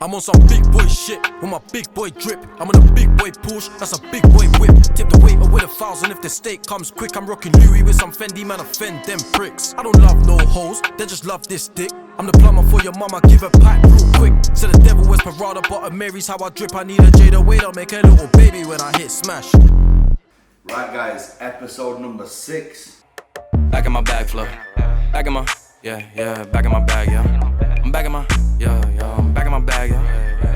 I'm on some big boy shit with my big boy drip. I'm on a big boy push, that's a big boy whip. Tip the waiter with 1,000 if the steak comes quick. I'm rocking Louis with some Fendi, man, offend them pricks. I don't love no hoes, they just love this dick. I'm the plumber for your mama, give her pipe real quick. Said the devil wears Parada, but a Mary's how I drip. I need a Jada waiter, make a little baby when I hit smash. Right guys, episode number 6. Back in my bag flow, back in my, back in my bag, I'm back in my, I'm back in my bag,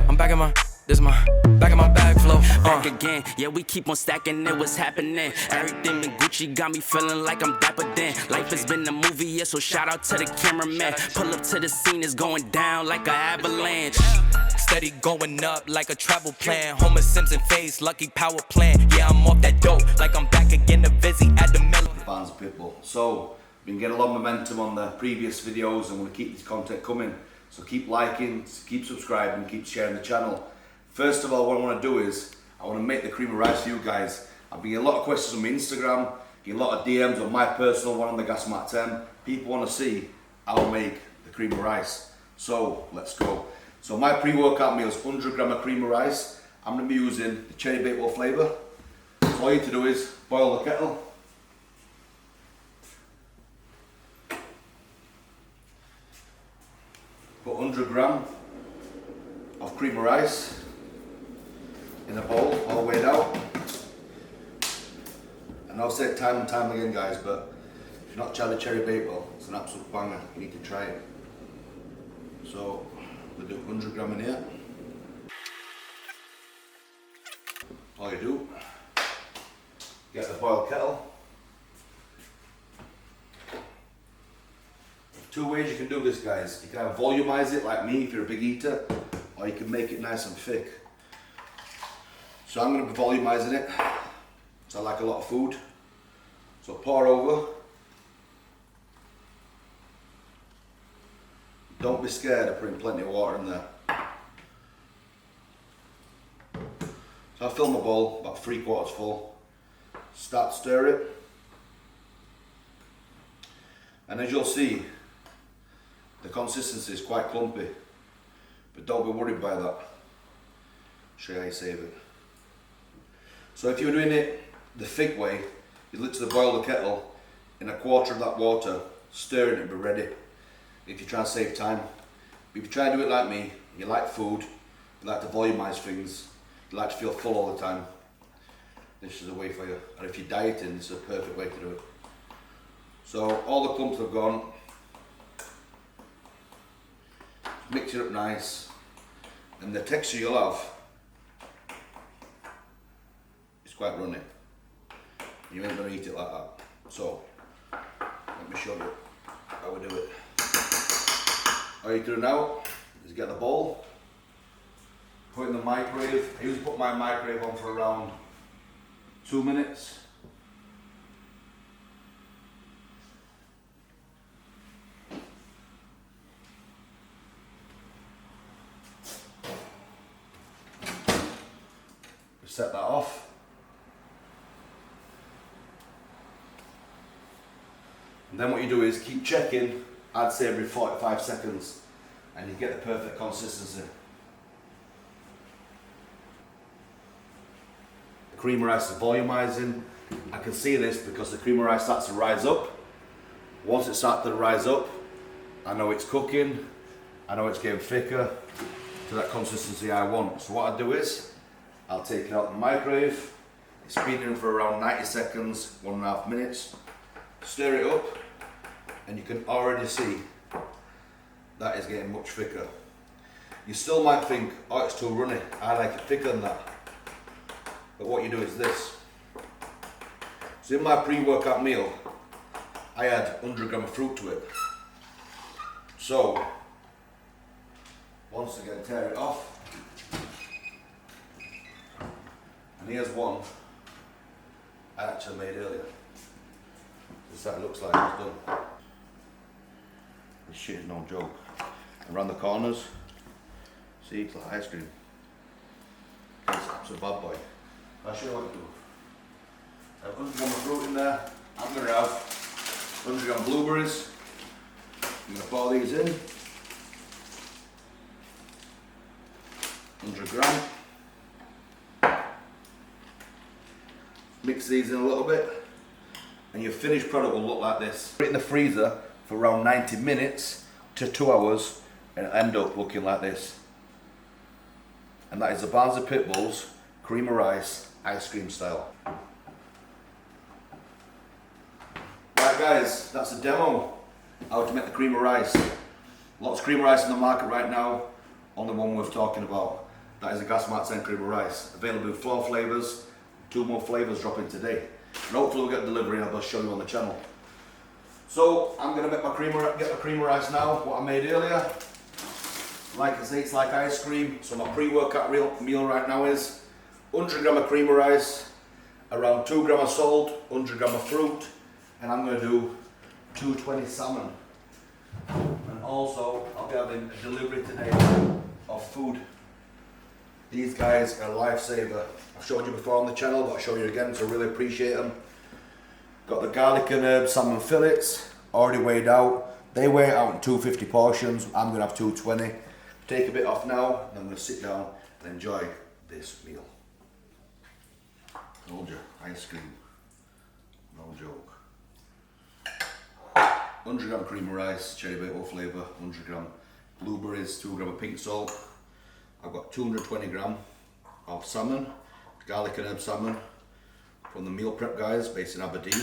I'm back in my, this is my, back in my bag flow. Back again, yeah, we keep on stacking it, what's happening? Everything in Gucci got me feeling like I'm dapper then. Life has been a movie, yeah, so shout out to the cameraman. Pull up to the scene, it's going down like an avalanche. Steady going up like a travel plan. Homer Simpson face, lucky power plant. Yeah, I'm off that dope, like I'm back again to Vizzy at the middle. Barnsley Pitbull. So, been getting a lot of momentum on the previous videos and want to keep this content coming. So keep liking, keep subscribing, keep sharing the channel. First of all, what I want to do is, I want to make the cream of rice for you guys. I've been getting a lot of questions on my Instagram, getting a lot of DMs on my personal one on the Gas Mat 10. People want to see how I make the cream of rice. So, let's go. So my pre-workout meal is 100 gram of cream of rice. I'm going to be using the cherry bakewell flavour. So all you need to do is boil the kettle. Put 100 gram of cream of rice in a bowl, all weighed out. And I'll say it time and time again guys, but if you've not tried the cherry bakewell, it's an absolute banger, you need to try it. So we'll do 100 gram in here. All you do, get the boiled kettle. Two ways you can do this guys. You can either volumize it like me if you're a big eater, or you can make it nice and thick. So I'm going to be volumizing it, so I like a lot of food. So pour over. Don't be scared of putting plenty of water in there. So I fill my bowl about 3/4 full. Start to stir it. And as you'll see, the consistency is quite clumpy. But don't be worried by that. I'll show you how you save it. So if you're doing it the thick way, you literally boil the kettle in 1/4 of that water, stir it and be ready. If you try and save time. But if you try and do it like me, you like food, you like to volumize things, you like to feel full all the time, this is a way for you. And if you're dieting, this is a perfect way to do it. So all the clumps have gone. Mix it up nice, and the texture you'll have is quite runny. You ain't going to eat it like that. So let me show you how we do it. All you do now is get the bowl, put it in the microwave. I usually put my microwave on for around 2 minutes. Set that off. And then what you do is keep checking, I'd say every 45 seconds, and you get the perfect consistency. The cream of rice is volumizing. I can see this because the cream of rice starts to rise up. Once it starts to rise up, I know it's cooking, I know it's getting thicker to that consistency I want. So what I do is, I'll take it out of the microwave, speed it in for around 90 seconds, 1.5 minutes, stir it up, and you can already see that is getting much thicker. You still might think, oh, it's too runny, I like it thicker than that. But what you do is this. So in my pre-workout meal, I add 100 gram of fruit to it. So, once again, tear it off. And here's one I actually made earlier. This is how it looks like it's done. This shit is no joke. Around the corners, see, it's like ice cream. It's an absolute bad boy. I'll show you what to do. I have 100 gram of fruit in there. I'm going to have 100 gram blueberries. I'm going to pour these in. 100 gram. Mix these in a little bit, and your finished product will look like this. Put it in the freezer for around 90 minutes to 2 hours, and it'll end up looking like this. And that is the Barnsley Pitbull's cream of rice ice cream style. Right guys, that's a demo how to make the cream of rice. Lots of cream of rice in the market right now, only one worth talking about. That is a gas mark 10 cream of rice. Available with 4 flavours, 2 more flavours dropping today. And hopefully we'll get delivery and I'll show you on the channel. So I'm going to get my cream of rice now, what I made earlier. Like I say, it's like ice cream. So my pre-workout meal right now is 100 gram of cream of rice, around 2 gram of salt, 100 gram of fruit, and I'm going to do 220 salmon. And also I'll be having a delivery today of food. These guys are a lifesaver. I've showed you before on the channel, but I'll show you again, so I really appreciate them. Got the garlic and herb salmon fillets, already weighed out. They weigh out in 250 portions. I'm going to have 220. Take a bit off now, and I'm going to sit down and enjoy this meal. Told you, ice cream. No joke. 100 gram cream of rice, cherry bakewell flavour, 100 gram blueberries, 2 gram of pink salt. I've got 220 gram of salmon, garlic and herb salmon from the Meal Prep guys based in Aberdeen.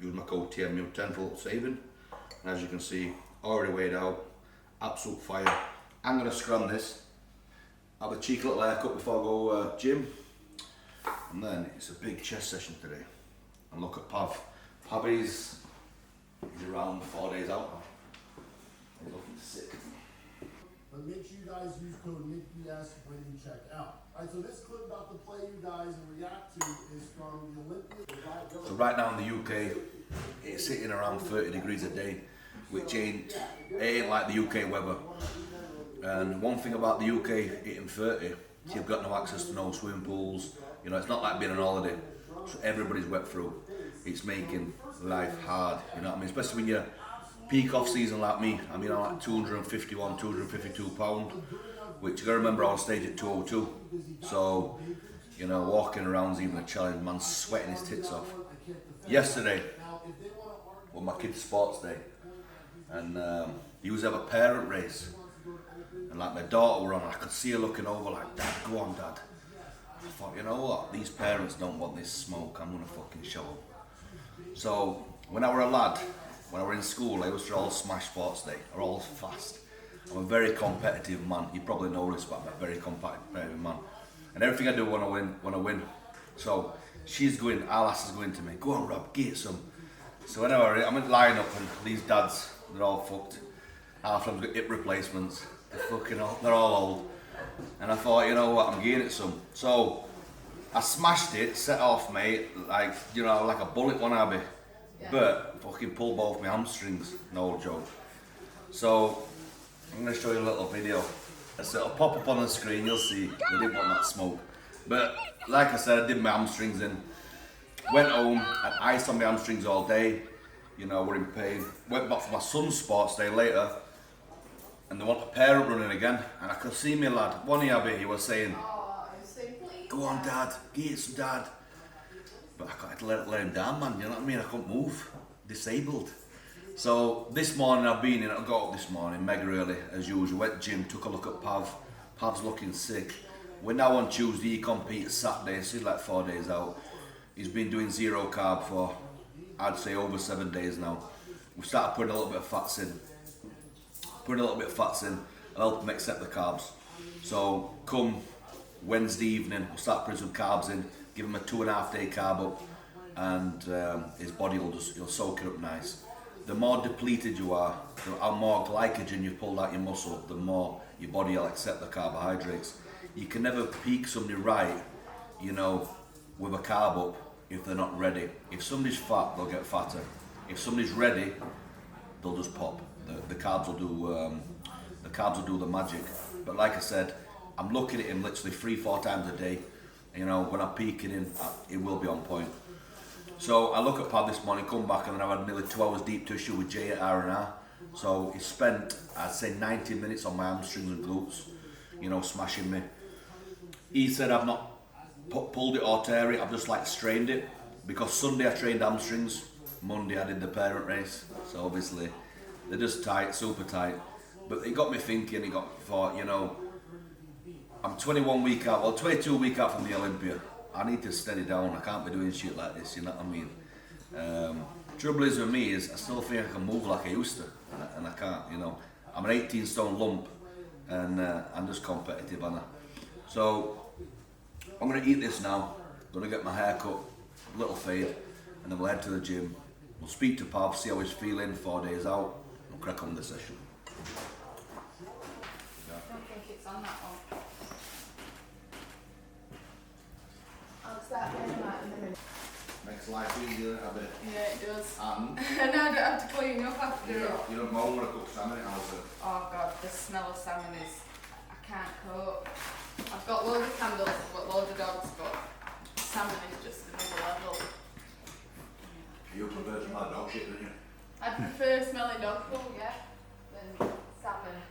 Use my code TMU10 for a little saving. And as you can see, already weighed out, absolute fire. I'm going to scram this, have a cheeky little haircut before I go gym, and then it's a big chest session today. And look at Pav. Pav is around 4 days out now. He's looking sick. But make sure you guys use code NICBS when you check out. Alright, so this clip about to play you guys and react to is from the Olympic. So right now in the UK, it's sitting around 30 degrees a day, which ain't like the UK weather. And one thing about the UK hitting 30, you've got no access to no swimming pools. You know, it's not like being on holiday. So everybody's wet through. It's making life hard, you know what I mean? Especially when you're peak off season like me. I mean, I'm like 251, 252 pound, which you gotta remember I was on stage at 202. So, you know, walking around's even a challenge. Man's sweating his tits off. Yesterday was my kid's sports day, and he was have a parent race, and like my daughter were on, I could see her looking over like, Dad, go on, Dad. I thought, you know what, these parents don't want this smoke, I'm gonna fucking show them. So when I were a lad, when I were in school, I used to all smash sports day, or all fast. I'm a very competitive man. You probably know this, but I'm a very competitive man. And everything I do when I win. So she's going, our lass is going to me, go on Rob, get some. So anyway, I'm in the line up and these dads, they're all fucked. Half of them's got hip replacements. They're all old. And I thought, you know what, I'm getting it some. So I smashed it, set off, mate, like, you know, like a bullet one Abby. Yeah. But fucking pulled both my hamstrings, no joke. So I'm going to show you a little video. So it'll pop up on the screen, you'll see. They didn't want that smoke. But like I said, I did my hamstrings in. Went home, had ice on my hamstrings all day. You know, we're in pain. Went back for my son's sports day later. And they want a parent running again. And I could see me lad, one of you, he was saying, go on Dad, get it some Dad. But I had to let him down, man, you know what I mean? I couldn't move, disabled. So this morning I got up this morning, mega early as usual, went to gym, took a look at Pav. Pav's looking sick. We're now on Tuesday, he competes Saturday, so he's like 4 days out. He's been doing 0 carb for, I'd say, over 7 days now. We started putting a little bit of fats in. And help him accept the carbs. So come Wednesday evening, we'll start putting some carbs in, give him a 2.5 day carb up, and his body he'll soak it up nice. The more depleted you are, the more glycogen you've pulled out your muscle, the more your body will accept the carbohydrates. You can never peak somebody right, you know, with a carb up if they're not ready. If somebody's fat, they'll get fatter. If somebody's ready, they'll just pop. The carbs will do the magic. But like I said, I'm looking at him literally 3-4 times a day. You know, when I'm peaking him, it will be on point. So I look at Pad this morning, come back, and then I've had nearly 2 hours deep tissue with Jay at R&R. So he spent, I'd say, 90 minutes on my hamstrings and glutes, you know, smashing me. He said I've not pulled it or tear it, I've just like strained it. Because Sunday I trained hamstrings, Monday I did the parent race. So obviously they're just tight, super tight. But it got me thinking, thought, you know, I'm 21 week out, well 22 week out from the Olympia. I need to steady down, I can't be doing shit like this, you know what I mean? Trouble is with me is I still think I can move like I used to, and I can't, you know. I'm an 18 stone lump, and I'm just competitive, Anna. So, I'm going to eat this now, going to get my hair cut, little fade, and then we'll head to the gym. We'll speak to Pav, see how he's feeling, 4 days out, and crack on with the session. I don't think it's on that one. I'll start doing that in a minute. Makes life easier, a bit. Yeah, it does. And And I don't have to clean up after it. you don't moan when I cook salmon, how's it? Oh god, the smell of salmon is, I can't cope. I've got loads of candles, I've got loads of dogs, but salmon is just another level. You prefer to smell dog shit, don't you? I prefer smelling dog poo, yeah, than salmon.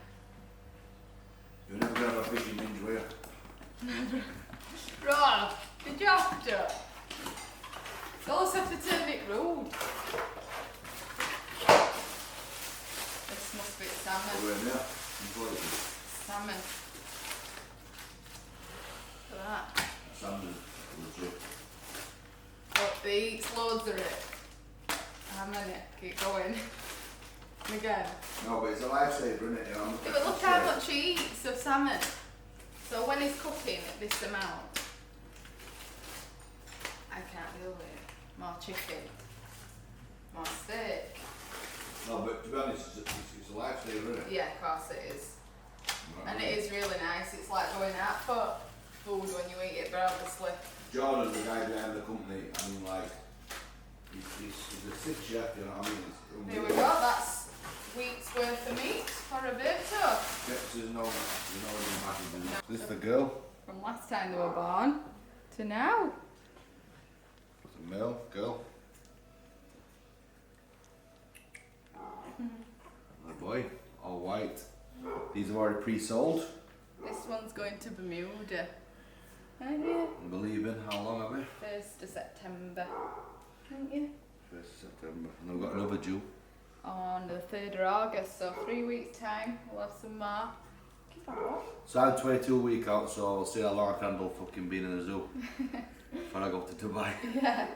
You're never going to have a fishing binge, will you? Rob, did you have to? You always have to turn it rude. This must be salmon. We're in there. Enjoy it. Salmon. Look at that. Salmon, legit. But they eat loads of it. How many? Keep going. And again. No, but it's a lifesaver, isn't it? You know, Yeah, but look how much he eats of salmon. So when he's cooking at this amount, I can't deal with it. More chicken. More steak. No, but to be honest, it's a lifesaver, isn't it? Yeah, of course it is. And it is really nice. It's like going out for food when you eat it, but obviously. Jordan, the guy behind the company, I mean, like, he's a sick chef, you know what I mean? Here we go, that's week's worth of meat for a burrito. There's no back in the. This is the girl. From last time they were born to now. The male, girl. The boy, all white. These are already pre-sold. This one's going to Bermuda. Aren't you? I believe in. How long have we? 1st of September. Aren't you? 1st of September. And we've got another due. On the 3rd of August, so 3 weeks' time, we'll have some more. Keep on up. So I'm 22 week out, so I'll see how long I can handle fucking being in the zoo. When I go to Dubai. Yeah.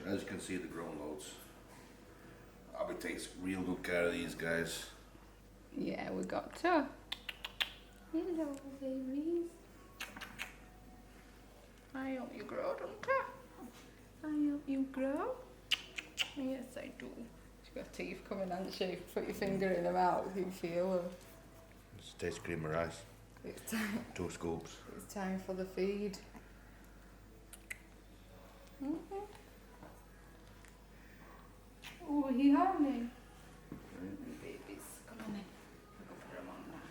As you can see, they're grown loads. Abby takes real good care of these guys. Yeah, we got to. Hello, babies. I hope you grow, don't I? I hope you grow. Yes, I do. You've got teeth coming on the shape. Put your finger in them out if you feel them. Just taste cream of rice. It's time. 2 scoops. It's time for the feed. Mm-hmm. Oh, he honey. Babies, come on in. Go put them on now.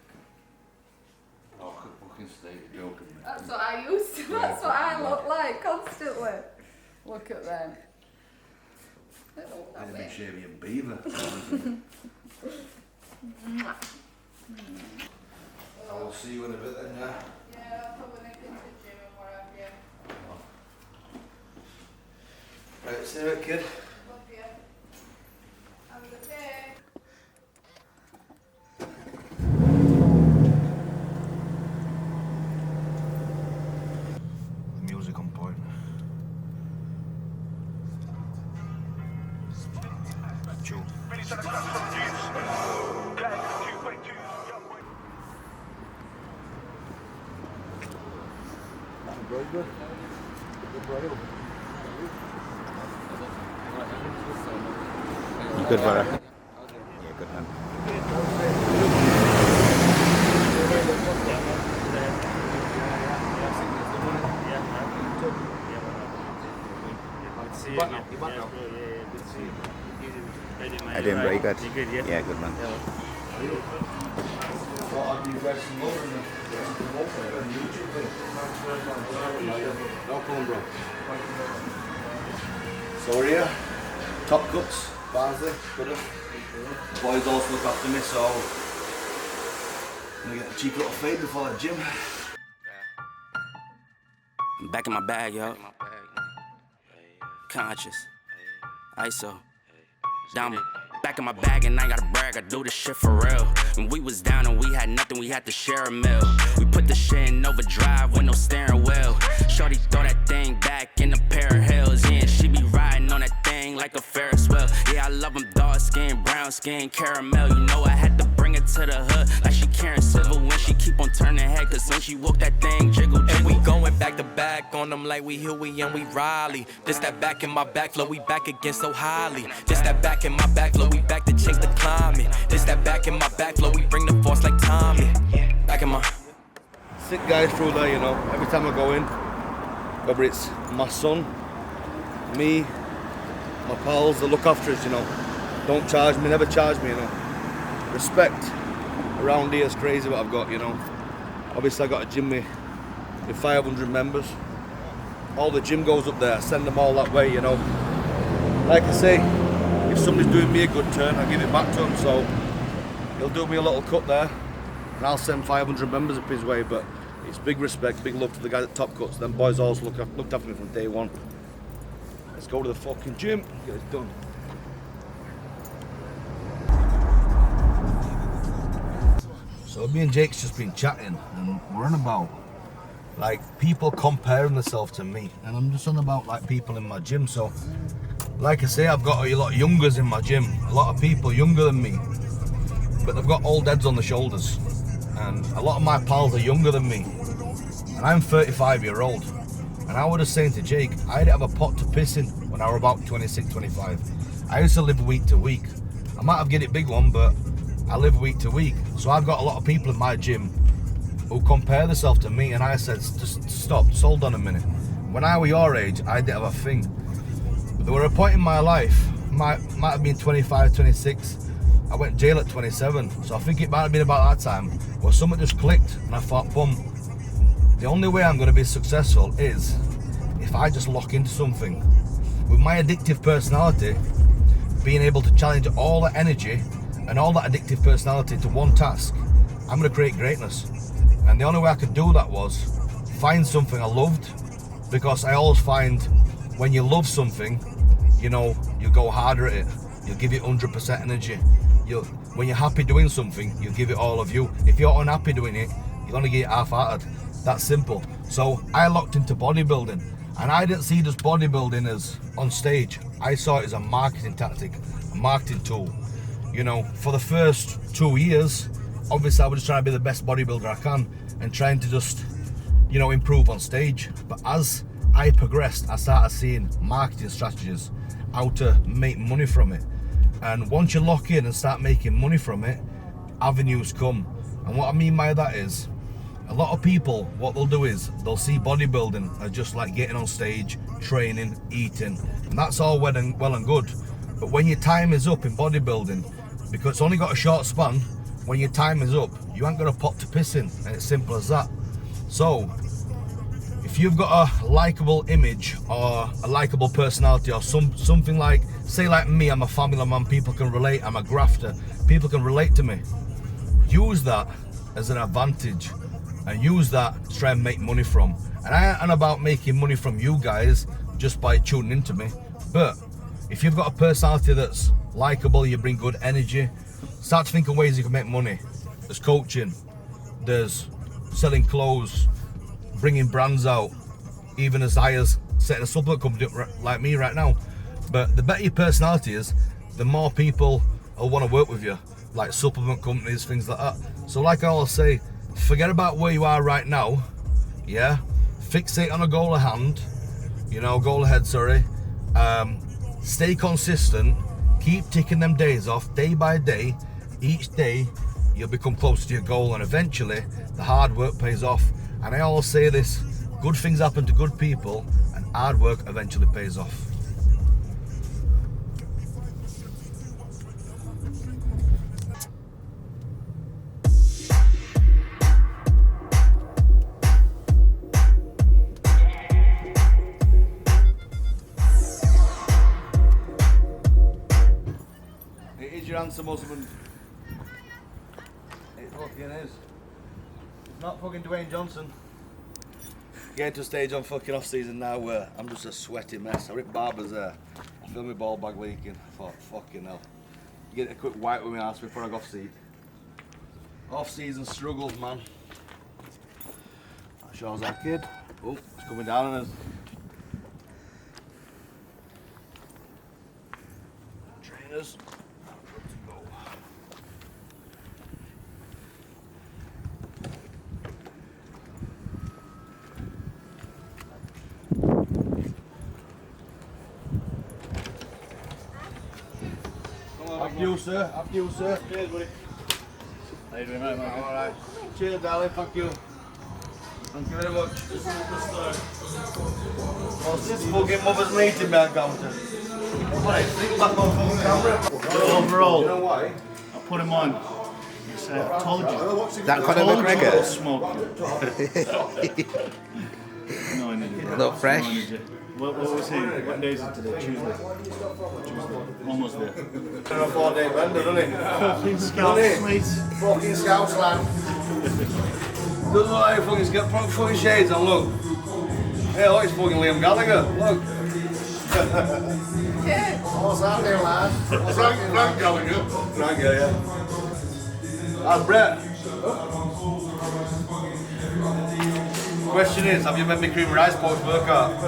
Oh, good fucking steak, you're joking me. That's what I used to. That's what I look like constantly. Look at them. They look that I've way. been shaving your beaver. I will see you in a bit then, yeah? Yeah, I'll probably make it to the gym and what have you. Right, see you, kid. Love you. Have a good day. Music on point. Chill. Very good. You good, brother? Yeah, good man. I doing very good. You good, yeah? Yeah, good man. Thought I'd be resting over and YouTube thing. No problem, bro. So we're here. Top cuts, Barnsley, good. The boys also look after me, so I'm gonna get a cheeky little fade before the gym. I'm back in my bag, yo. Conscious. ISO. Diamond. Back in my bag and I ain't gotta brag, I do this shit for real. When we was down and we had nothing, we had to share a meal. We put the shit in overdrive with no steering wheel. Shorty throw that thing back in a pair of heels. Yeah, and she be riding on that thing like a Ferris wheel. Yeah, I love them dark skin, brown skin, caramel. You know I had to bring it to the hood like she Karen Civil when she keep on turning head. Cause when she walk that thing jiggle, jiggle. And we going back to back on them like we Huey and we Riley. This that back in my back flow, we back again so highly. This that back in my back flow, we back to change the climate. This that back in my back flow, we bring the force like Tommy. Back in my Sick guys through there, you know. Every time I go in, whether it's my son, me, my pals, they look after us, you know. Don't charge me, never charge me, you know. Respect around here is crazy what I've got, you know. Obviously I got a gym with 500 members. All the gym goes up there, I send them all that way, you know. Like I say, if somebody's doing me a good turn, I give it back to him, so he'll do me a little cut there and I'll send 500 members up his way, but it's big respect, big love to the guys at Top Cuts. Them boys always looked after me from day one. Let's go to the fucking gym, get it done. So me and Jake's just been chatting and we're on about like people comparing themselves to me, and I'm just on about like people in my gym. So like I say, I've got a lot of youngers in my gym, a lot of people younger than me, but they've got old heads on the shoulders, and a lot of my pals are younger than me, and I'm 35-year-old. And I was just saying to Jake, I didn't have a pot to piss in when I was about 26, 25. I used to live week to week. I might have get it big one, but I live week to week. So I've got a lot of people in my gym who compare themselves to me, and I said, just stop, just hold on a minute. When I was your age, I didn't have a thing. But there were a point in my life, might have been 25, 26, I went to jail at 27. So I think it might have been about that time where something just clicked and I thought, boom, the only way I'm going to be successful is if I just lock into something. With my addictive personality, being able to challenge all that energy and all that addictive personality to one task, I'm going to create greatness. And the only way I could do that was find something I loved, because I always find when you love something, you know, you go harder at it. You'll give it 100% energy. When you're happy doing something, you give it all of you. If you're unhappy doing it, you're gonna get half-hearted. That's simple. So I locked into bodybuilding, and I didn't see just bodybuilding as on stage. I saw it as a marketing tactic, a marketing tool. You know, for the first 2 years, obviously I was just trying to be the best bodybuilder I can and trying to just, you know, improve on stage. But as I progressed, I started seeing marketing strategies, how to make money from it. And once you lock in and start making money from it, avenues come. And what I mean by that is, a lot of people, what they'll do is they'll see bodybuilding as just like getting on stage, training, eating, and that's all well and good. But when your time is up in bodybuilding, because it's only got a short span, when your time is up, you ain't got a pot to piss in, and it's simple as that. So if you've got a likable image or a likable personality or something like, say like me, I'm a family man, people can relate, I'm a grafter, people can relate to me, use that as an advantage and use that to try and make money from. And I ain't about making money from you guys just by tuning into me, but if you've got a personality that's likable, you bring good energy, start to think of ways you can make money. There's coaching, there's selling clothes, bringing brands out, even as high as setting a supplement company like me right now. But the better your personality is, the more people will want to work with you, like supplement companies, things like that. So like I always say, forget about where you are right now, yeah? Fixate on a goal ahead, stay consistent, keep ticking them days off, day by day. Each day, you'll become closer to your goal, and eventually, the hard work pays off. And I always say this, good things happen to good people, and hard work eventually pays off. It is your handsome husband. It fucking is. It's not fucking Dwayne Johnson. Getting to a stage on fucking off season now where I'm just a sweaty mess. I ripped Barber's there. I feel my ball bag leaking. I thought, fucking hell. Get a quick wipe with my ass before I go off season. Off season struggles, man. That shows our kid. Oh, it's coming down on us. Trainers. Good to go. After you, sir. After you, sir. Cheers, buddy. How you doing, mate? Alright. Cheers, darling. Thank you. Thank you very much. What's this fucking mother's meeting me on counter? What? Think back on fucking camera. Overall, You know why? I put him on. He said, I told you. That Conor Told you McGregor? smoking. No energy. Look fresh. No energy. What was he? What day is it today? Tuesday. Almost there. On a 4-day bender, doesn't he? Fucking scouts, mate. Fucking scouts, lad. Doesn't look like fucking get fucking shades on, look. Hey, look, it's fucking Liam Gallagher, look. What's that there, lad? What's that? Frank Gallagher. Frank, yeah. That's Brett. Question is, have you met me cream rice post workout?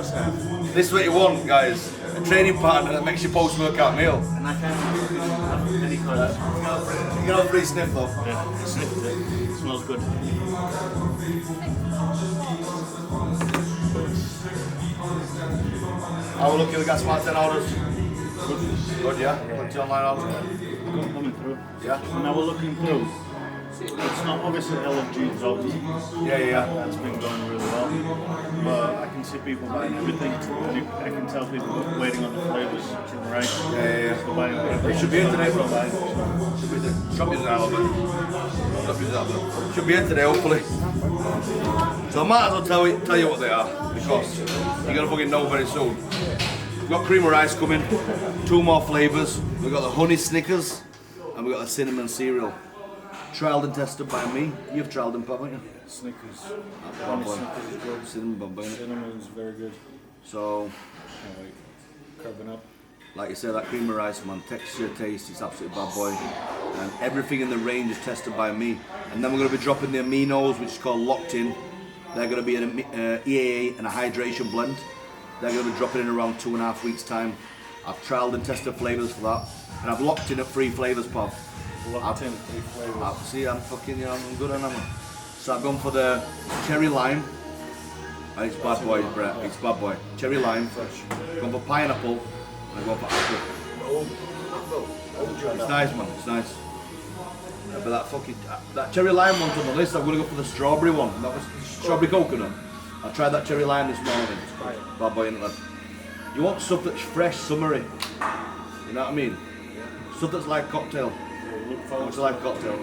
This is what you want, guys. A training partner that makes your post workout meal. And I can't have any colours. You get a free sniff though. Yeah, sniffed it. It smells good. How are we looking? We got smart 10 orders. Good, yeah? Put your online orders. Coming through. Yeah? When I was looking through, it's not obviously LFG dropped. Yeah. That's been going really well. But I can see people buying everything. I can tell people waiting on the flavors. Right? Yeah. So buying everything. It should be in today, bro. Should be there. Shop is out of it. Should be in today, hopefully. So I might as well tell you what they are, because you're gonna fucking know very soon. We've got cream of rice coming, 2 more flavours. We've got the honey Snickers, and we've got the cinnamon cereal. Trialed and tested by me. You've trialed them, haven't you? Snickers. Bad boy. Snickers is good. Cinnamon bun, isn't it? Cinnamon's very good. So, Can't wait. Carbon up. like you said, that cream of rice, man, texture, taste, it's absolutely bad boy. And everything in the range is tested by me. And then we're going to be dropping the aminos, which is called Locked In. They're going to be an EAA and a hydration blend. They're going to be dropping in around 2.5 weeks' time. I've trialed and tested flavours for that. And I've locked in at 3 flavours, pal. Locked in 3 flavours. See, I'm fucking, I'm good on them. So I've gone for the cherry lime. It's bad boy, Brett. It's bad boy. Cherry lime. Fresh. Gone for pineapple. And I've gone for apple. It's nice, man. It's nice. But that cherry lime one's on the list. I'm gonna go for the strawberry one. That was strawberry coconut. I tried that cherry lime this morning. Bad boy, innit, lad? You want stuff that's fresh, summery. You know what I mean? Stuff that's like cocktail. How much like cocktail?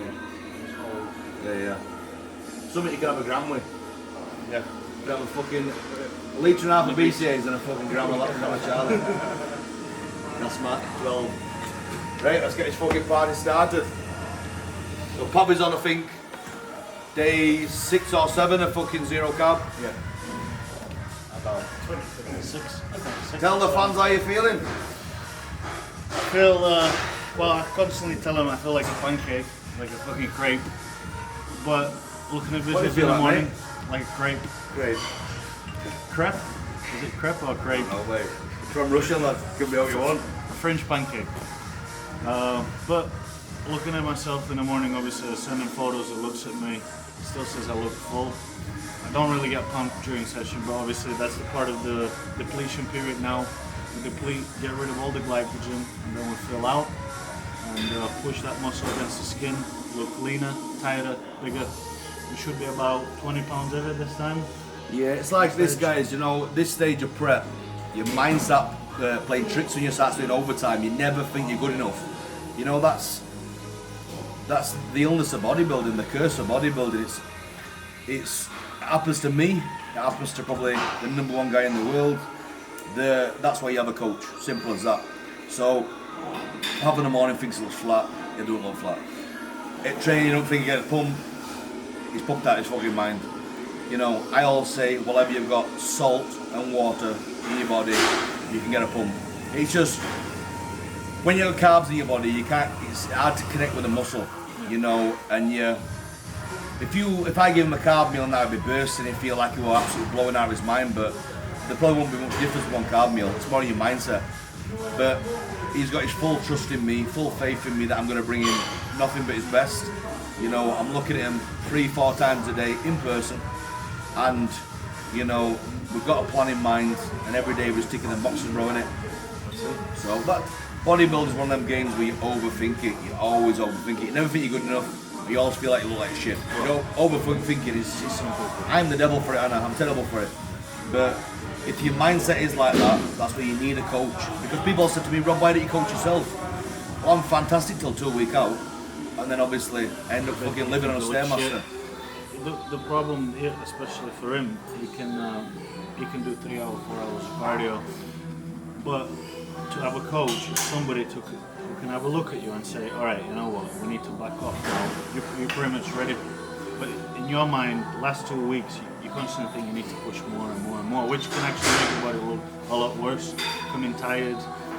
Yeah. Something you can have a gram with. Yeah. You can have a fucking litre and a half of BCAs and a fucking gram of Charlie. That's smart. 12. Right, let's get this fucking party started. So Poppy's on, I think, day 6 or 7 of fucking zero carb. Yeah. About 26. Tell the fans how you're feeling. I feel, well, I constantly tell them I feel like a pancake, like a fucking crepe. But looking at What do you videos in feel the like, morning, mate? like a crepe. Great. Crepe? Is it crepe or crepe? Oh wait, from Russia, lad. Give me what you want. A French pancake. But looking at myself in the morning, obviously sending photos, it looks at me, still says I look full. I don't really get pumped during session, but obviously that's the part of the depletion period now. We deplete, get rid of all the glycogen, and then we fill out and push that muscle against the skin, look leaner, tighter, bigger. We should be about 20 pounds heavier this time. Yeah, it's like this, guys. You know, this stage of prep, your mind start playing tricks when you start doing overtime. You never think you're good enough. You know, that's the illness of bodybuilding, the curse of bodybuilding. It happens to me. It happens to probably the #1 guy in the world. That's why you have a coach. Simple as that. So, having a morning thinks it looks flat. It don't look flat. At training, you don't think you get a pump. He's pumped out his fucking mind. You know, I always say, whatever you've got salt and water in your body, you can get a pump. It's just, when you have carbs in your body, it's hard to connect with the muscle, you know, and if I give him a carb meal now, I'd be bursting, he'd feel like he was absolutely blowing out of his mind, but there probably won't be much difference with one carb meal. It's more in your mindset. But he's got his full trust in me, full faith in me that I'm going to bring him nothing but his best. You know, I'm looking at him 3-4 times a day in person, and you know, we've got a plan in mind, and every day we're ticking the box and rowing it. So that bodybuilding is one of them games where you overthink it. You always overthink it. You never think you're good enough. You always feel like you look like shit. You know, overthinking is simple. I'm the devil for it, Anna. I'm terrible for it. But if your mindset is like that, that's where you need a coach. Because people said to me, Rob, why don't you coach yourself? Well, I'm fantastic till 2 weeks out, and then obviously end up fucking living on a Stairmaster. The problem here, especially for him, he can do 3 hours, 4 hours of cardio, but to have a coach, somebody who can have a look at you and say, all right, you know what, we need to back off now. You're pretty much ready. But in your mind, last 2 weeks, you constantly think you need to push more and more and more, which can actually make your body look a lot worse, coming tired,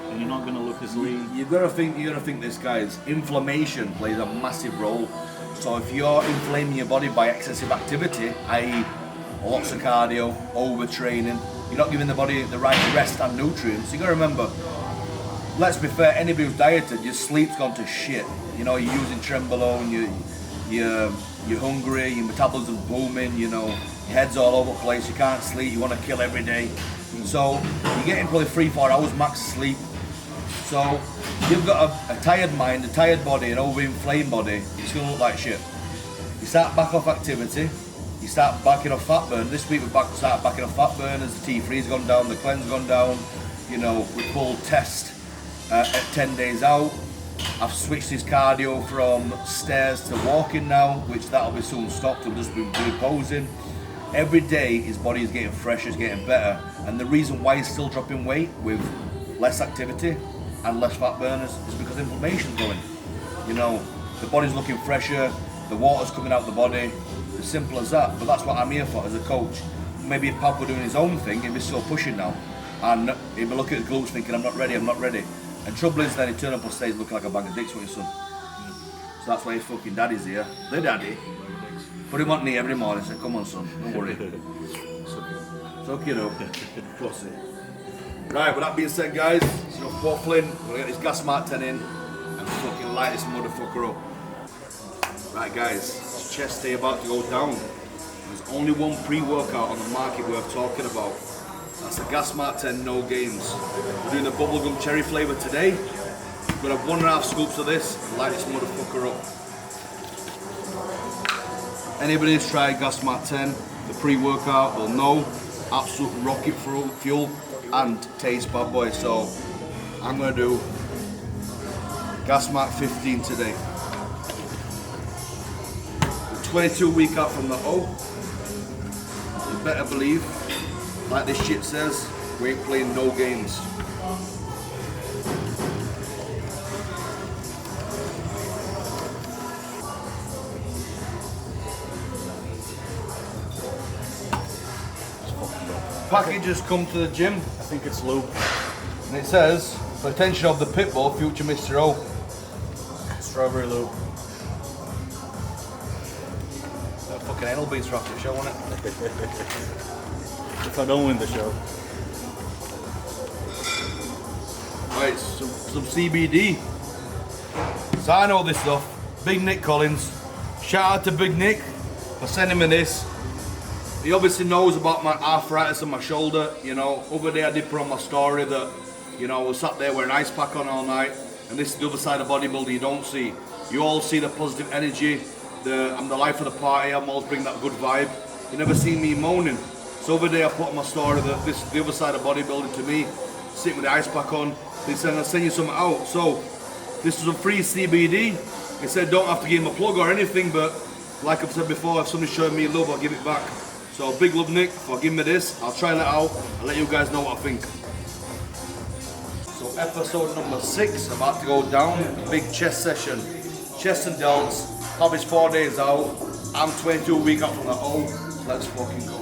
and you're not going to look as lean. You've got to think this, guys. Inflammation plays a massive role. So if you're inflaming your body by excessive activity, i.e. lots of cardio, overtraining, you're not giving the body the right rest and nutrients. You got to remember, let's be fair, anybody who's dieted, your sleep's gone to shit. You know, you're using Trenbolone, you're hungry, your metabolism's booming, you know, your head's all over the place, you can't sleep, you want to kill every day. So you're getting probably 3-4 hours max sleep. So you've got a tired mind, a tired body, an over-inflamed body, it's going to look like shit. You start back off activity, you start backing off fat burn. This week we start backing off fat burn as the T3's gone down, the cleanse gone down. You know, we pulled test at 10 days out. I've switched his cardio from stairs to walking now, which that'll be soon stopped. He'll just be posing. Every day his body is getting fresher, it's getting better. And the reason why he's still dropping weight with less activity and less fat burners is because inflammation's going. You know, the body's looking fresher, the water's coming out the body, as simple as that. But that's what I'm here for as a coach. Maybe if Pab were doing his own thing, he'd be still pushing now. And he'd be looking at his glutes thinking, I'm not ready. And trouble is then he turn up on stage looking like a bag of dicks with his son. So that's why his fucking daddy's here. The daddy. Put him on knee every morning and say, come on son, don't worry. Suck it up. Pussy. Right, with that being said, guys, it's enough waffling. We're gonna get this gas mark 10 in and fucking light this motherfucker up. Right, guys, chest day about to go down. There's only one pre-workout on the market worth talking about. That's a gas mark 10, no games. We're doing the bubblegum cherry flavour today. We're gonna have 1.5 scoops of this and light this motherfucker up. Anybody who's tried gas mark 10, the pre-workout, will know. Absolute rocket fuel and taste bad boy. So I'm gonna do gas mark 15 today. 22 week out from the O. You better believe, like this shit says, we ain't playing no games. Packages come to the gym. I think it's lube. And it says, for attention of the Pitbull, future Mr. O. Strawberry lube. Fucking anal beats for after the show, wasn't it? If I don't win the show. Right, some CBD. So I know this stuff. Big Nick Collins. Shout out to Big Nick for sending me this. He obviously knows about my arthritis on my shoulder. You know, other day I did put on my story that, you know, I was sat there with an ice pack on all night, and this is the other side of bodybuilding you don't see. You all see the positive energy, I'm the life of the party, I'm always bringing that good vibe. You never see me moaning. So other day I put on my story that this is the other side of bodybuilding to me, sitting with the ice pack on. They said, I'll send you something out. So, this is a free CBD. They said don't have to give him a plug or anything, but like I've said before, if somebody's showing me love, I'll give it back. So big love Nick for giving me this. I'll try it out and let you guys know what I think. So episode number 6 about to go down. Big chest session. Chest and delts. Pab is 4 days out. I'm 22 weeks out from the O. Let's fucking go.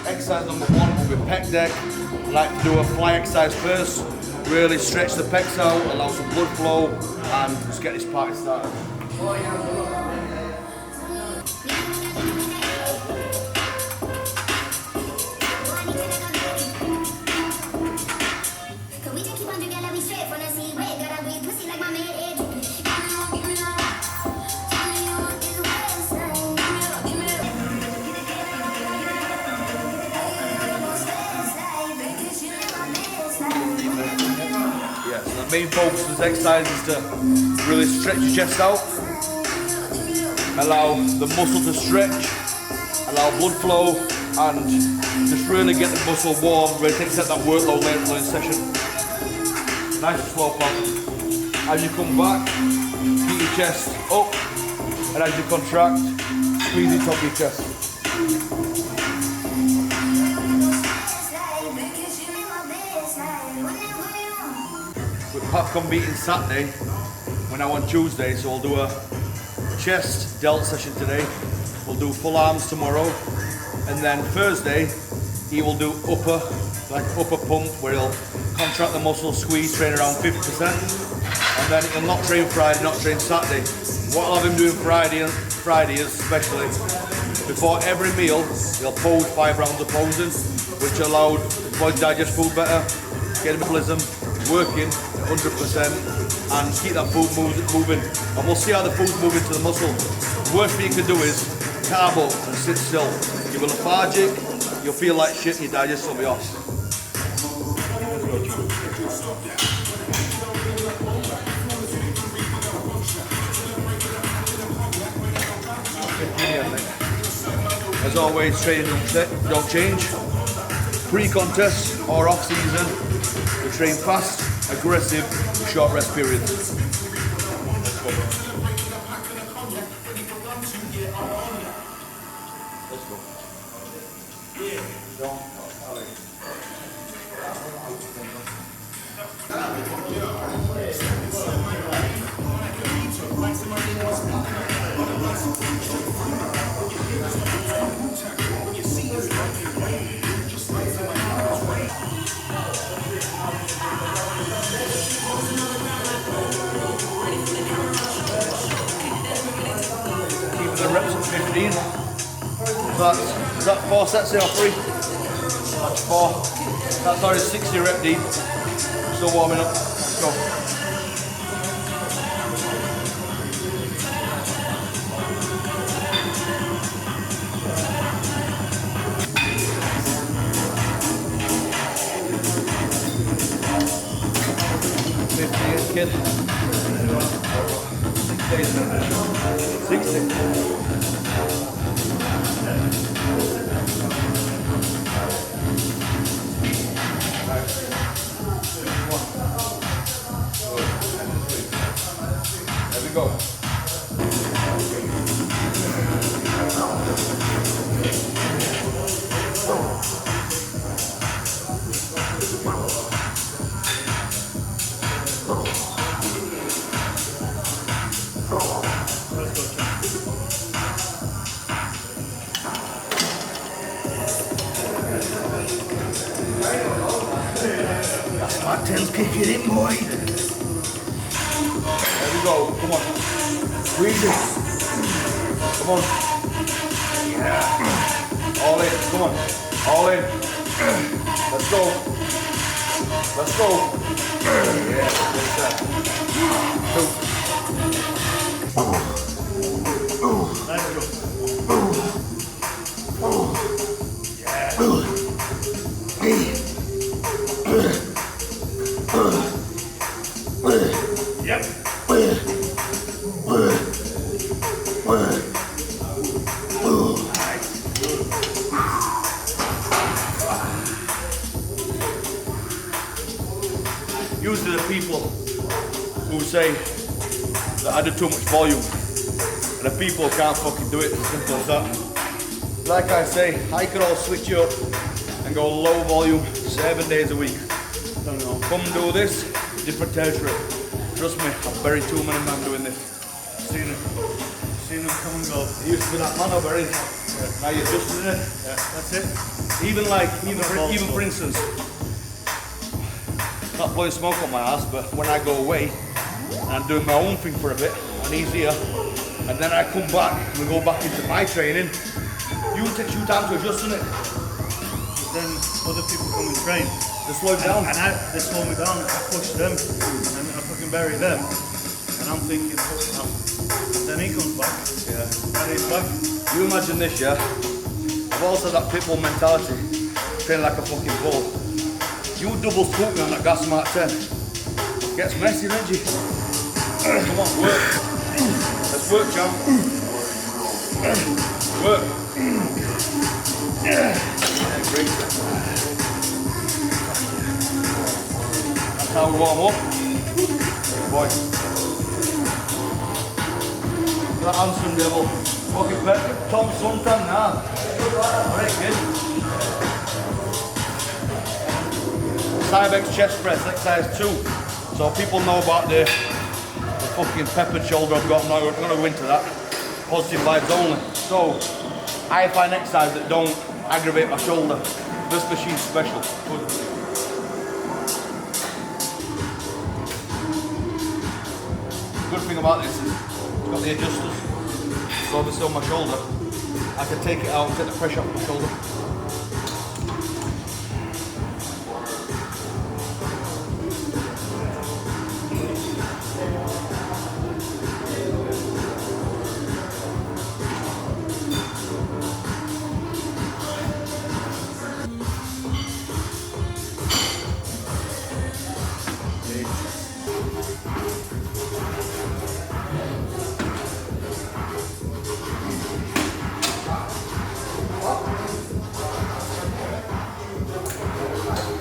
Exercise number 1 will be pec deck. I like to do a fly exercise first. Really stretch the pecs out, allow some blood flow, and just get this party started. The main focus of this exercise is to really stretch your chest out, allow the muscle to stretch, allow blood flow, and just really get the muscle warm, ready to accept that workload later in the session. Nice and slow pop. As you come back, keep your chest up, and as you contract, squeeze it top your chest. Popcorn beating Saturday, we're now on Tuesday, so we'll do a chest delt session today. We'll do full arms tomorrow, and then Thursday he will do upper pump, where he'll contract the muscle, squeeze, train around 50%, and then he'll not train Friday, not train Saturday. What I'll have him doing Friday especially, before every meal, he'll pose 5 rounds of posing, which allowed the body to digest food better, get metabolism working 100%, and keep that food moving. And we'll see how the food's moving to the muscle. The worst thing you can do is carb up and sit still. You'll be lethargic, you'll feel like shit, and your digestion will be off. As always, training don't change. Pre-contest or off-season, we train fast, aggressive, short rest periods. Let's go. The reps at 15. Is that 4 sets here or 3? That's 4. That's already 60 rep deep. Still warming up. Let's go. Kid. 60. There we go. Smart 10's kicking in, boy. There we go. Come on. Squeeze it. Come on. Yeah. All in. Come on. All in. Let's go. Let's go. Yeah. That's that. 2. Let's go. Yeah. Yep. Usually the people who say that I do too much volume, and the people can't fucking do it, as simple as that. Like I say, I could all switch up and go low volume 7 days a week. Come do this, different territory. Trust me, I've buried too many men doing this. Seen them come and go. It used to be that man over here. Now you're just in it. Yeah, that's it. Even for instance, not blowing smoke on my ass, but when I go away and I'm doing my own thing for a bit, and he's here, and then I come back and we go back into my training, you take you time to adjust on it. Then other people come and train. They slow down. They slow me down. I push them, and I fucking bury them. And I'm thinking, then he comes back. Yeah. And he's back. You imagine this, yeah? I've also that pitbull mentality, training like a fucking bull. You double scoop me on that gas mark 10. Gets messy, doesn't it? Come on, work. Let's work, champ. Work. Yeah, great. That's how we warm up. Boy. That handsome devil. Fucking perfect. Tom Suntan now. Alright, kid. Cybex chest press, exercise 2. So people know about the fucking peppered shoulder I've got. I'm not going to go into that. Positive vibes only. So, I find exercises that don't aggravate my shoulder. This machine's special. Good thing about this is it's got the adjusters. So if it's on my shoulder, I can take it out and take the pressure off my shoulder.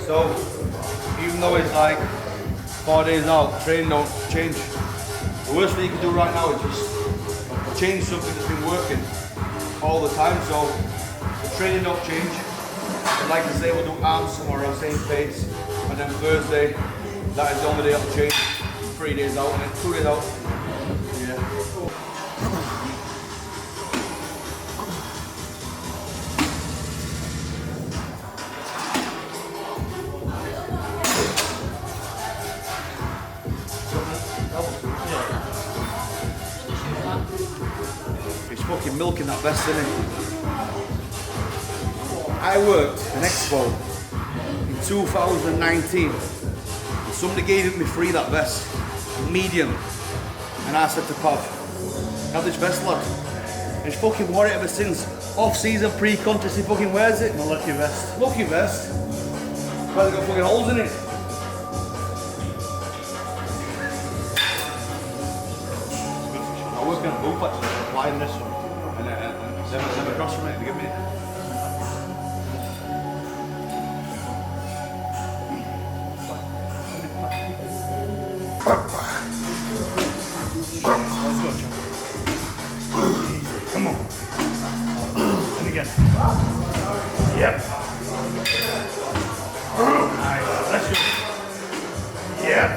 So, even though it's like 4 days out, training don't change. The worst thing you can do right now is just change something that's been working all the time. So, the training don't change. And like I say, we'll do arms tomorrow, same pace. And then Thursday, that is the only day I'll change. 3 days out and then 2 days out. Yeah. It's fucking milking that vest, isn't it? I worked an expo in 2019 and somebody gave it me free, that vest, medium, and I said to Pav, have this vest, lad. And he's fucking wore it ever since. Off-season, pre-contest, he fucking wears it. My lucky vest. Lucky vest. Well, they've got fucking holes in it. I was going to booth actually, applying this one, and then across from it, give me it. Come on. And again. Yep. Nice. Let's go. Yep.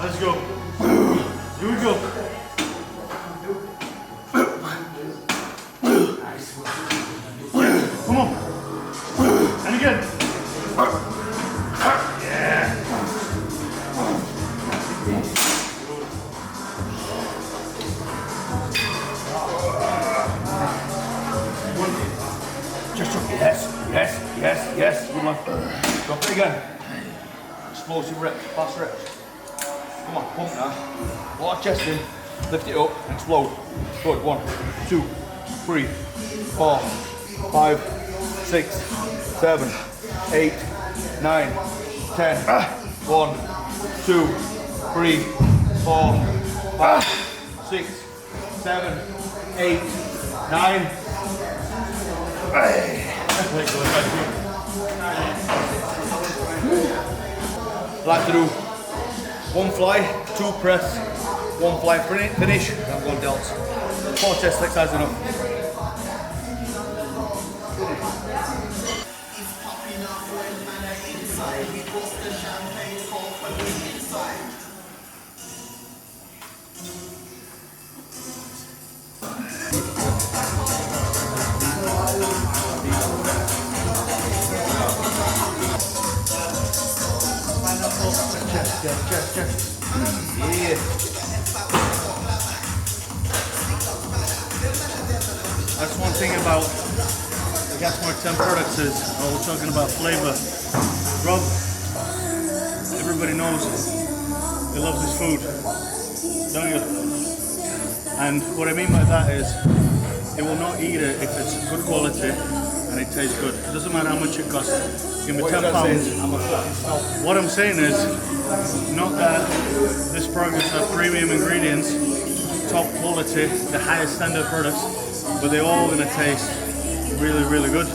Let's go. Here we go. Come on. And again. Yeah. Just yes, yes, yes, yes. Good one. Drop it again. explosive reps, fast reps. Come on, pump now. A lot of chest in, lift it up, and explode. Good, 1, 2, 3, 4, 5, 6, 7, 8, 9, 10. 1, 2, 3, 4, 5, 6, 7, 8, 9. I like to do 1 fly, 2 press, 1 fly finish, then I'm going delts. 4 chest exercises enough. Chest. Yeah. That's one thing about the Gas Mark 10 products is, we're talking about flavor. Rob, everybody knows he loves his food, don't you? And what I mean by that is, he will not eat it if it's good quality and it tastes good. It doesn't matter how much it costs. It can be £10. What I'm saying is, not that this products have premium ingredients, top quality, the highest standard products, but they're all going to taste really, really good.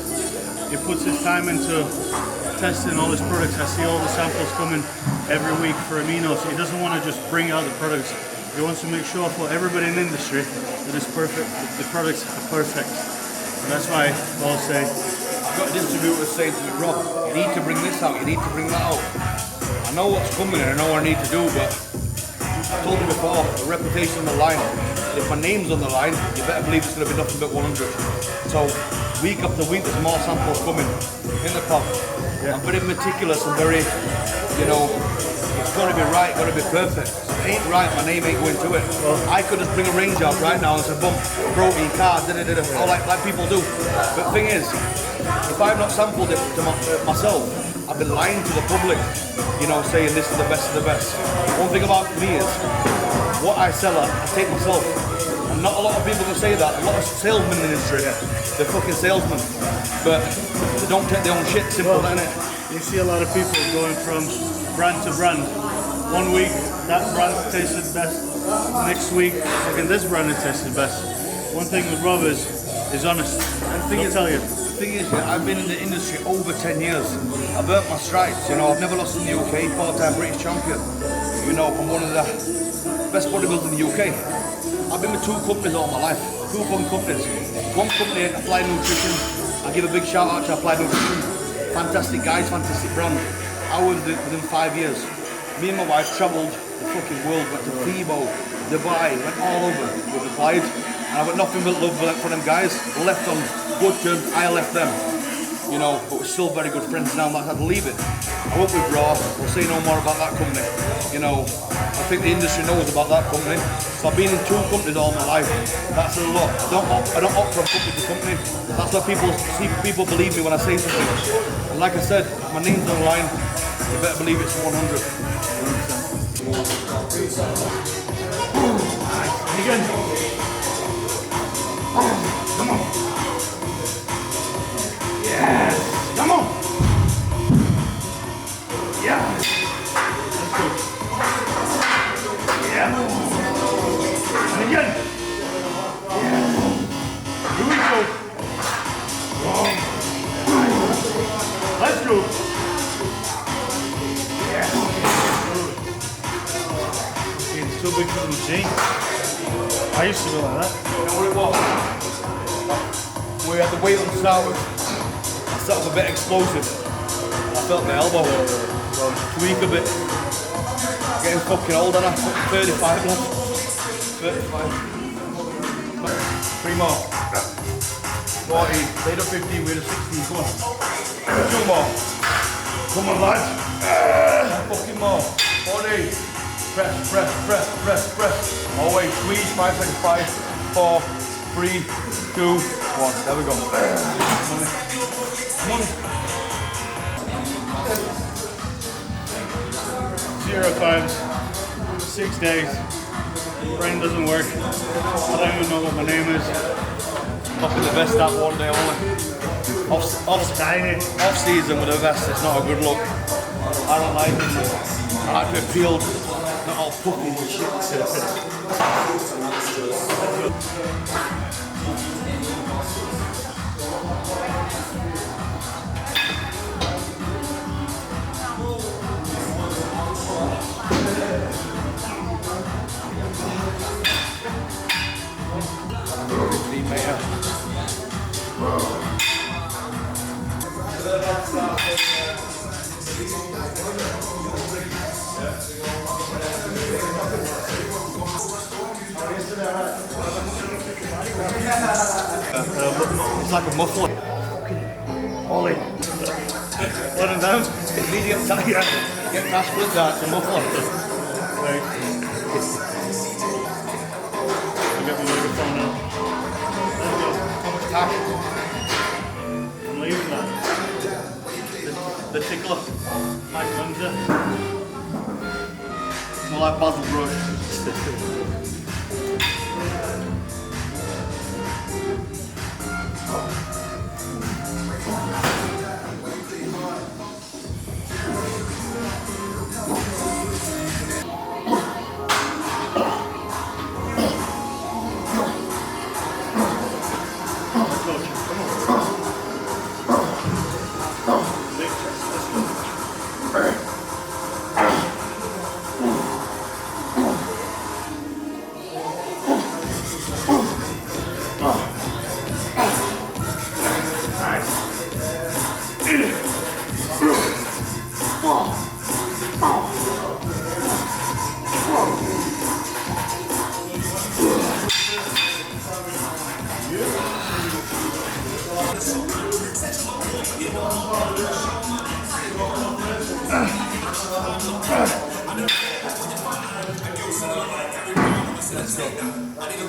He puts his time into testing all his products. I see all the samples coming every week for aminos. He doesn't want to just bring out the products. He wants to make sure for everybody in the industry that it's perfect, the products are perfect. And that's why I'll say, I've got a distributor saying to me, Rob, you need to bring this out, you need to bring that out. I know what's coming and I know what I need to do, but I told you before, the reputation on the line. If my name's on the line, you better believe it's going to be nothing but 100. So week after week, there's more samples coming in the pot. Yeah. I'm very meticulous and very, it's got to be right, got to be perfect. If it ain't right, my name ain't going to it. Well, I could just bring a range out right now and say, boom, protein, carbs, all like people do. But the thing is, if I've not sampled it to myself, I've been lying to the public, saying this is the best of the best. One thing about me is, what I sell, I take myself. And not a lot of people can say that. A lot of salesmen in the industry, they're fucking salesmen. But they don't take their own shit, simple, isn't it? you see a lot of people going from brand to brand. One week, that brand tasted best. Next week, again, this brand tasted best. One thing with Rob is honest. I'll tell you. The thing is, I've been in the industry over 10 years. I've earned my stripes, I've never lost in the UK, 4-time British champion. I'm one of the best bodybuilders in the UK. I've been with 2 companies all my life, 2 fun companies. One company, Applied Nutrition. I give a big shout out to Applied Nutrition. Fantastic guys, fantastic brand. I was within 5 years. Me and my wife travelled the fucking world, went to FIBO, Dubai, went all over with Applied. And I've got nothing but love for them guys. Left on good terms, I left them. But we're still very good friends now, and I had to leave it. I won't withdraw, we'll say no more about that company. I think the industry knows about that company. So I've been in 2 companies all my life. That's a lot. I don't opt from company to company. That's why people believe me when I say something. And like I said, my name's on the line, you better believe it's 100. Again. Come on. Yes. Come on. Yeah. That's good. Yeah. And again. Yeah. Here we go. Let's go. Yeah. Getting too big for the machine. I used to go like that. You know what it was? We had the weight on start. I started a bit explosive. I felt my elbow tweak a bit. Getting fucking old, and I'm 35 now. 35. 3 more. 40. Stayed up 15, we're at 16. Come on. 2 more. Come on, lads. 1 fucking more. 40. Press. Always squeeze. 5 seconds. 5, 4, 3, 2, 1. There we go. Come on. 0 carbs, 6 days. Brain doesn't work. I don't even know what my name is. Popping the vest out one day only. Off season with a vest, it's not a good look. I don't like it. I like to be peeled, not all puffy and shit. It's like a muffler. Ollie. What are those? It's medium tight. Get past split that, it's a muffler. Wait. I got the microphone now. I'm leaving that. The tickler. My cleanser. More like basil brush. Let's go.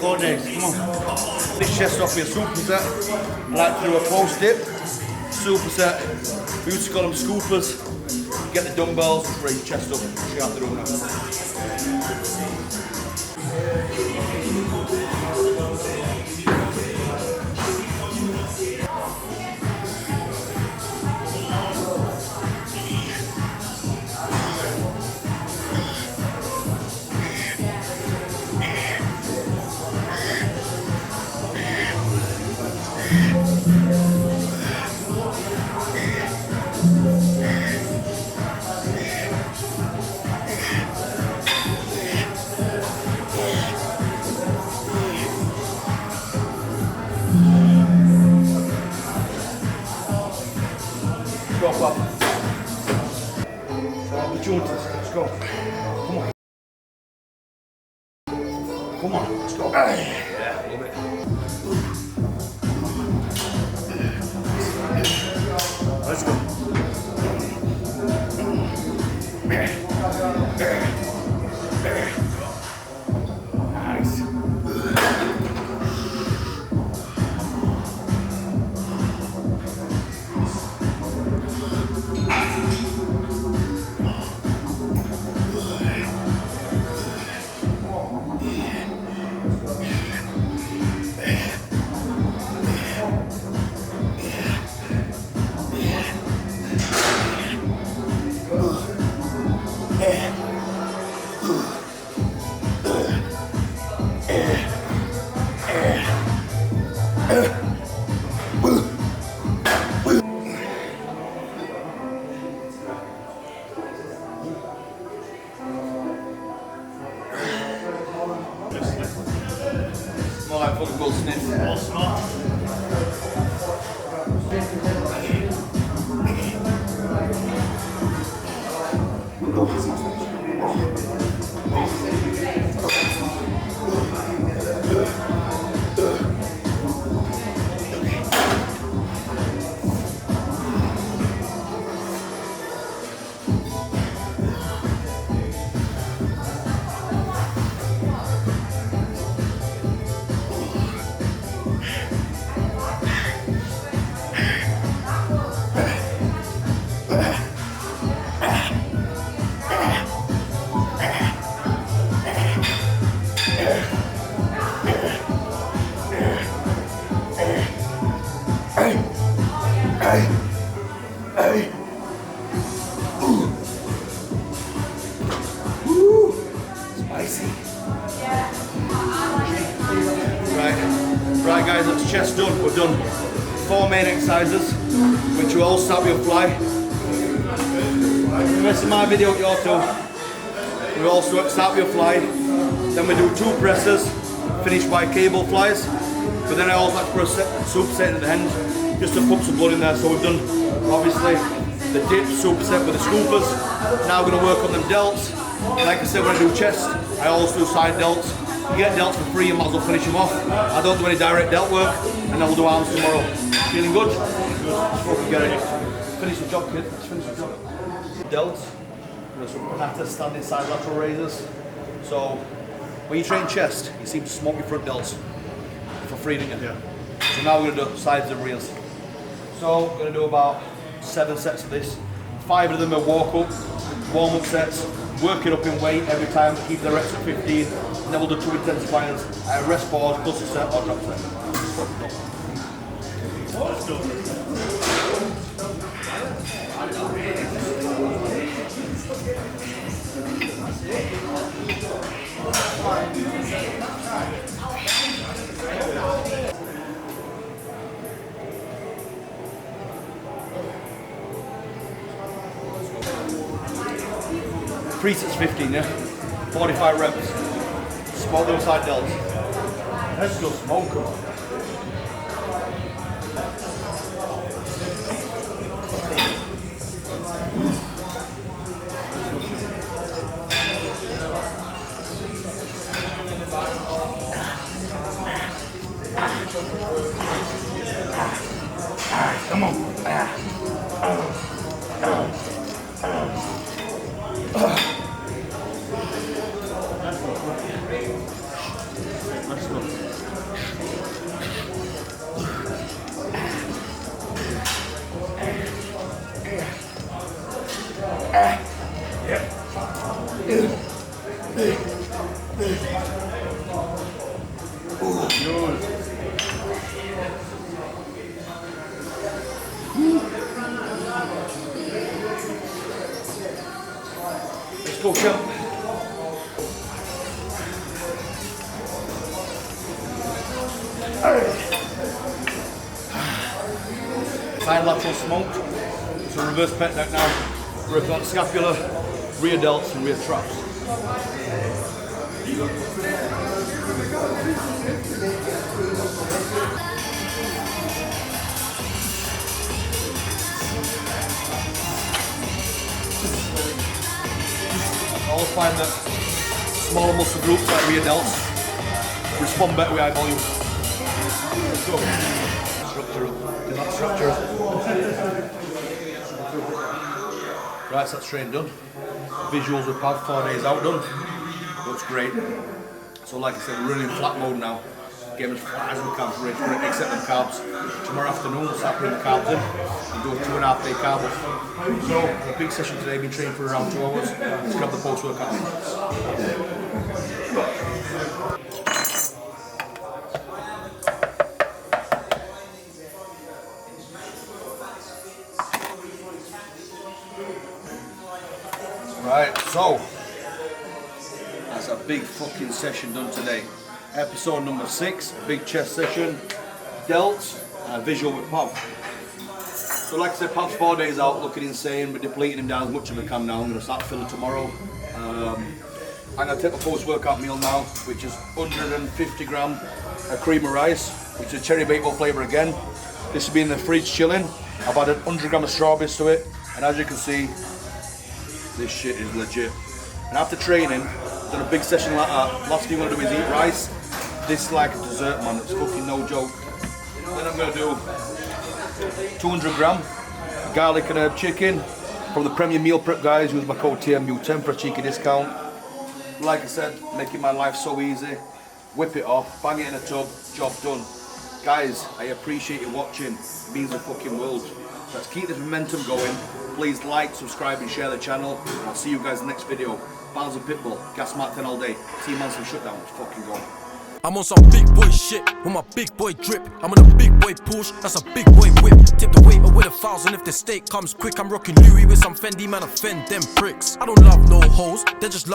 4 days, come on. This chest off with a superset. I like to do a post dip, superset. We used to call them scoopers. Get the dumbbells, raise your chest up, show you how to do that. Go up. Opportunities, let's go. Come on. Come on, let's go. Yeah, a little bit. Let's go. Nice. More like fucking gold sniff. All smart. Right guys, that's chest done. We've done 4 main exercises, which will all start with a fly. The rest of my video at your too. We also start with a fly, then we do 2 presses, finished by cable flies. But then I also like to put a superset at the end, just to put some blood in there. So we've done, obviously, the dip superset with the scoopers. Now we're going to work on them delts. Like I said, when I do chest, I also do side delts. You get delts for free, you might as well finish them off. I don't do any direct delt work, and then we'll do arms tomorrow. Feeling good? Let's fucking get it. Finish the job, kid. Let's finish the job. Delts. We've got some Panatta standing side lateral raises. So, when you train chest, you seem to smoke your front delts for free, don't you? Yeah. So now we're going to do sides and rears. So, we're going to do about 7 sets of this. 5 of them are walk up, warm up sets. Work it up in weight every time, keep the reps at 15, and then we'll do 2 intensifiers, rest pause, plus a set or drop set. Let's go. Presets 15, yeah? 45 reps. Smoke those side delts. Let's go smoke them. Come on. Let's go, champ. Side lateral smoked. So reverse pec deck now. Work on scapula, rear delts and rear traps. I always find that smaller muscle groups like rear delts respond better with high volume. Let's go. Structure up. Do that structure up. Right, so that's training done. Visuals with pad, 4 days out done. Looks great. So like I said, we're running in flat mode now. Getting as flat as we can for it, except them carbs. Tomorrow afternoon we'll start putting the carbs in and do a 2.5 day carb. So, a big session today, been training for around 2 hours. Let's grab the post workout. Right, so that's a big fucking session done today. Episode number 6, big chest session, delts, visual with Pav. So like I said, Pav's 4 days out, looking insane. We're depleting him down as much as we can now. I'm going to start filling tomorrow. I'm going to take a post-workout meal now, which is 150 gram of cream of rice, which is cherry bakewell flavour again. This will be in the fridge chilling. I've added 100 gram of strawberries to it, and as you can see, this shit is legit. And after training, done a big session like that, last thing I'm going to do is eat rice. This is like a dessert, man, it's fucking no joke. Then I'm going to do 200 gram garlic and herb chicken from the Premier Meal Prep guys. Use my code TMU10 for a cheeky discount. Like I said, making my life so easy. Whip it off, bang it in a tub, job done. Guys, I appreciate you watching, it means the fucking world. Let's keep this momentum going. Please like, subscribe and share the channel. And I'll see you guys in the next video. Barnsley Pitbull, gas mark 10 all day. Team Manson shutdown, let's fucking go. I'm on some big boy shit with my big boy drip. I'm on a big boy push, that's a big boy whip. Tip the waiter with 1,000 if the steak comes quick. I'm rocking Louis with some Fendi, man, offend them pricks. I don't love no hoes, they just love